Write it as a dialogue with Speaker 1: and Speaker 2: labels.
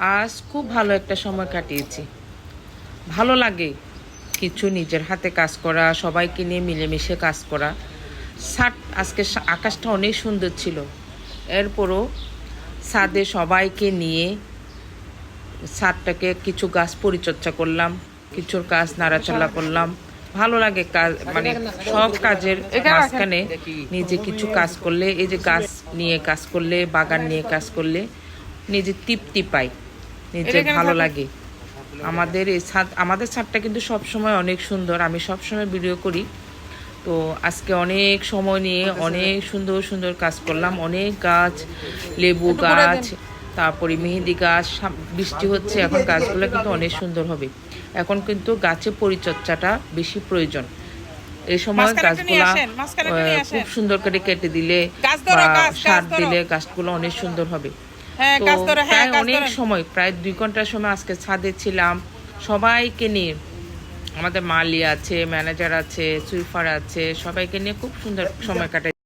Speaker 1: আজ খুব ভালো একটা সময় কাটিয়েছি। ভালো লাগে কিছু নিজের হাতে কাজ করা, সবাইকে নিয়ে মিলেমিশে কাজ করা। আজকে আকাশটা অনেক সুন্দর ছিল। এরপরও ছাদে সবাইকে নিয়ে ছাদটাকে কিছু গাছ পরিচর্যা করলাম, কিছু গাছ নাড়াচাড়া করলাম। ভালো লাগে কাজ, মানে সব কাজের মাঝখানে নিজে কিছু কাজ করলে, এই যে গাছ নিয়ে কাজ করলে, বাগান নিয়ে কাজ করলে নিজে তৃপ্তি পাই, নিজে ভালো লাগে। আমাদের ছাদটা কিন্তু সবসময় অনেক সুন্দর, আমি সবসময় ভিডিও করি। তো আজকে অনেক সময় নিয়ে অনেক সুন্দর সুন্দর কাজ করলাম। অনেক গাছ, লেবু গাছ, তারপরে মেহেন্দি গাছ। বৃষ্টি হচ্ছে, এখন গাছগুলো কিন্তু অনেক সুন্দর হবে। এখন কিন্তু গাছের পরিচর্যাটা বেশি প্রয়োজন। এই সময় গাছগুলা খুব সুন্দর করে কেটে দিলে বা সার দিলে গাছগুলো অনেক সুন্দর হবে। তো প্রায় অনেক সময়, প্রায় 2 ঘন্টার সময় আজকে ছাদে ছিলাম সবাইকে নিয়ে। আমাদের মালি আছে, ম্যানেজার আছে, সুইপার আছে, সবাইকে নিয়ে খুব সুন্দর সময় কাটাই।